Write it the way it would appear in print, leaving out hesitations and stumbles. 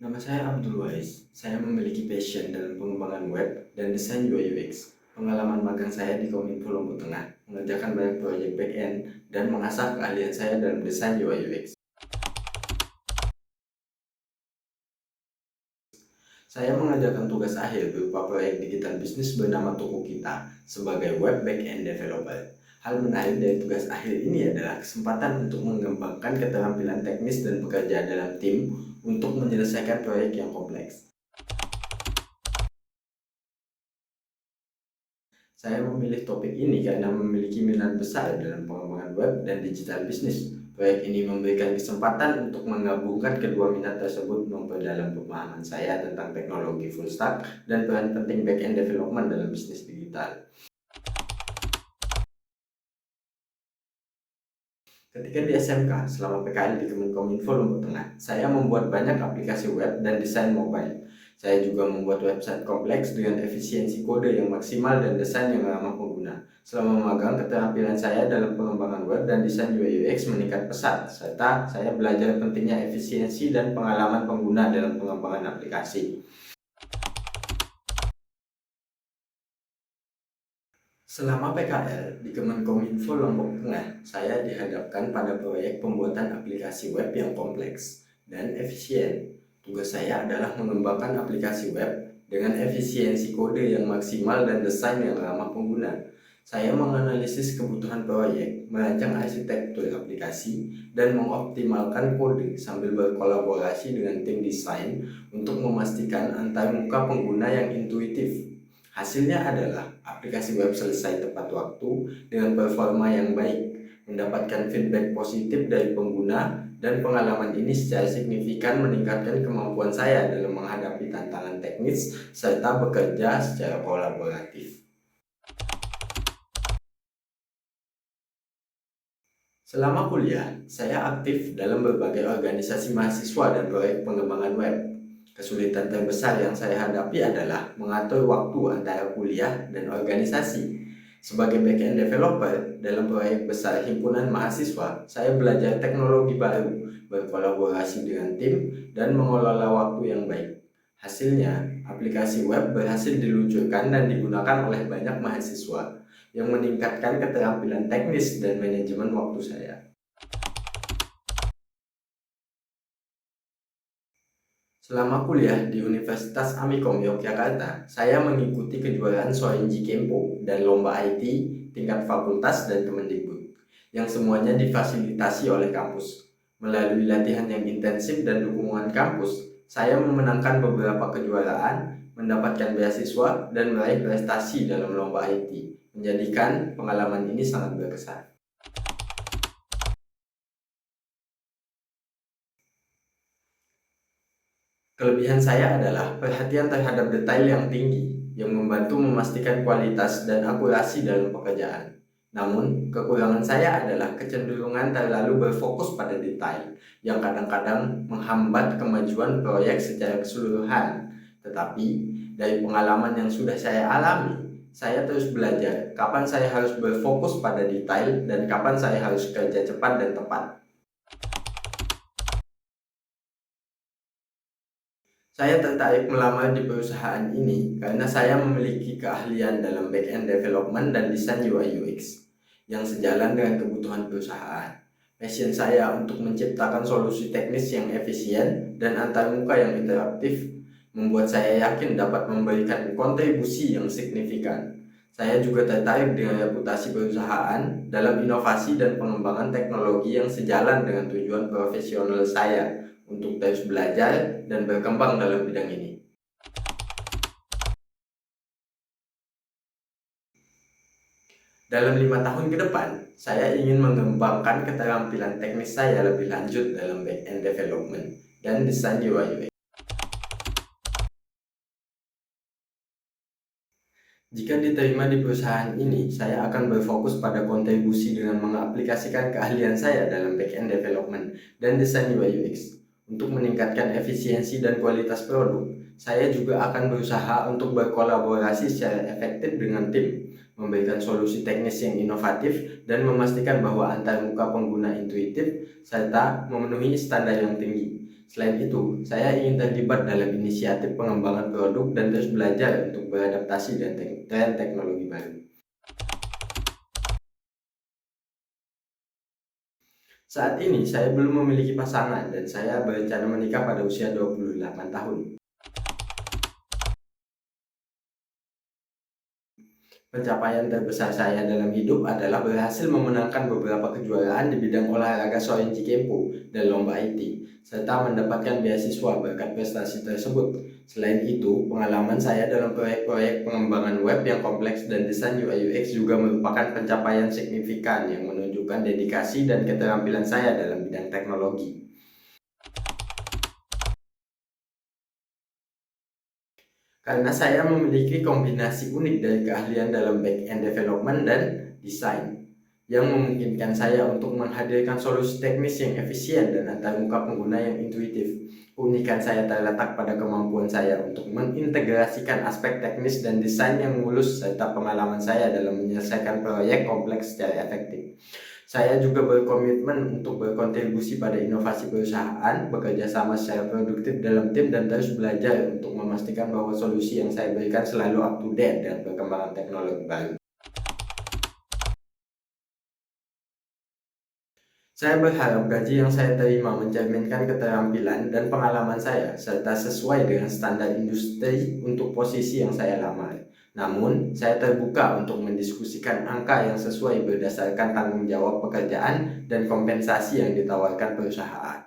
Nama saya Abdul Wais. Saya memiliki passion dalam pengembangan web dan desain UI UX. Pengalaman magang saya di Kominfo Lombok Tengah mengerjakan banyak proyek back-end dan mengasah keahlian saya dalam desain UI UX. Saya mengerjakan tugas akhir berupa proyek digital bisnis bernama Toko Kita sebagai web back-end developer. Hal menarik dari tugas akhir ini adalah kesempatan untuk mengembangkan keterampilan teknis dan bekerja dalam tim untuk menyelesaikan proyek yang kompleks. Saya memilih topik ini karena memiliki minat besar dalam pengembangan web dan digital bisnis. Proyek ini memberikan kesempatan untuk menggabungkan kedua minat tersebut, memperdalam pemahaman saya tentang teknologi full stack dan peran penting back-end development dalam bisnis digital. Ketika di SMK, selama PKL di Kemenkominfo Lombok Tengah, saya membuat banyak aplikasi web dan desain mobile. Saya juga membuat website kompleks dengan efisiensi kode yang maksimal dan desain yang ramah pengguna. Selama magang, keterampilan saya dalam pengembangan web dan desain UI UX meningkat pesat, serta saya belajar pentingnya efisiensi dan pengalaman pengguna dalam pengembangan aplikasi. Selama PKL di Kemenkominfo Lombok Tengah, saya dihadapkan pada proyek pembuatan aplikasi web yang kompleks dan efisien. Tugas saya adalah mengembangkan aplikasi web dengan efisiensi kode yang maksimal dan desain yang ramah pengguna. Saya menganalisis kebutuhan proyek, merancang arsitektur aplikasi, dan mengoptimalkan kode sambil berkolaborasi dengan tim desain untuk memastikan antarmuka pengguna yang intuitif. Hasilnya adalah aplikasi web selesai tepat waktu dengan performa yang baik, mendapatkan feedback positif dari pengguna, dan pengalaman ini secara signifikan meningkatkan kemampuan saya dalam menghadapi tantangan teknis serta bekerja secara kolaboratif. Selama kuliah, saya aktif dalam berbagai organisasi mahasiswa dan proyek pengembangan web. Kesulitan terbesar yang saya hadapi adalah mengatur waktu antara kuliah dan organisasi. Sebagai back-end developer dalam proyek besar himpunan mahasiswa, saya belajar teknologi baru, berkolaborasi dengan tim, dan mengelola waktu yang baik. Hasilnya, aplikasi web berhasil diluncurkan dan digunakan oleh banyak mahasiswa, yang meningkatkan keterampilan teknis dan manajemen waktu saya. Selama kuliah di Universitas Amikom Yogyakarta, saya mengikuti kejuaraan Soenji Kempo dan lomba IT tingkat fakultas dan Kemendikbud, yang semuanya difasilitasi oleh kampus. Melalui latihan yang intensif dan dukungan kampus, saya memenangkan beberapa kejuaraan, mendapatkan beasiswa, dan meraih prestasi dalam lomba IT, menjadikan pengalaman ini sangat berkesan. Kelebihan saya adalah perhatian terhadap detail yang tinggi, yang membantu memastikan kualitas dan akurasi dalam pekerjaan. Namun, kekurangan saya adalah kecenderungan terlalu berfokus pada detail, yang kadang-kadang menghambat kemajuan proyek secara keseluruhan. Tetapi, dari pengalaman yang sudah saya alami, saya terus belajar kapan saya harus berfokus pada detail dan kapan saya harus kerja cepat dan tepat. Saya tertarik melamar di perusahaan ini karena saya memiliki keahlian dalam back-end development dan desain UI UX yang sejalan dengan kebutuhan perusahaan. Passion saya untuk menciptakan solusi teknis yang efisien dan antarmuka yang interaktif membuat saya yakin dapat memberikan kontribusi yang signifikan. Saya juga tertarik dengan reputasi perusahaan dalam inovasi dan pengembangan teknologi yang sejalan dengan tujuan profesional saya untuk terus belajar dan berkembang dalam bidang ini. Dalam 5 tahun ke depan, saya ingin mengembangkan keterampilan teknis saya lebih lanjut dalam back-end development dan desain UI UX. Jika diterima di perusahaan ini, saya akan berfokus pada kontribusi dengan mengaplikasikan keahlian saya dalam back-end development dan desain UI UX. Untuk meningkatkan efisiensi dan kualitas produk, saya juga akan berusaha untuk berkolaborasi secara efektif dengan tim, memberikan solusi teknis yang inovatif, dan memastikan bahwa antarmuka pengguna intuitif, serta memenuhi standar yang tinggi. Selain itu, saya ingin terlibat dalam inisiatif pengembangan produk dan terus belajar untuk beradaptasi dengan tren teknologi baru. Saat ini, saya belum memiliki pasangan dan saya berencana menikah pada usia 28 tahun. Pencapaian terbesar saya dalam hidup adalah berhasil memenangkan beberapa kejuaraan di bidang olahraga Shorinji Kempo dan lomba IT, serta mendapatkan beasiswa berkat prestasi tersebut. Selain itu, pengalaman saya dalam proyek-proyek pengembangan web yang kompleks dan desain UI UX juga merupakan pencapaian signifikan yang menunjukkan dedikasi dan keterampilan saya dalam bidang teknologi. Karena saya memiliki kombinasi unik dari keahlian dalam back-end development dan desain, yang memungkinkan saya untuk menghadirkan solusi teknis yang efisien dan antarmuka pengguna yang intuitif. Keunikan saya terletak pada kemampuan saya untuk mengintegrasikan aspek teknis dan desain yang mulus serta pengalaman saya dalam menyelesaikan proyek kompleks secara efektif. Saya juga berkomitmen untuk berkontribusi pada inovasi perusahaan, bekerja sama secara produktif dalam tim, dan terus belajar untuk memastikan bahwa solusi yang saya berikan selalu up to date dan perkembangan teknologi baru. Saya berharap gaji yang saya terima mencerminkan keterampilan dan pengalaman saya, serta sesuai dengan standar industri untuk posisi yang saya lamar. Namun, saya terbuka untuk mendiskusikan angka yang sesuai berdasarkan tanggung jawab pekerjaan dan kompensasi yang ditawarkan perusahaan.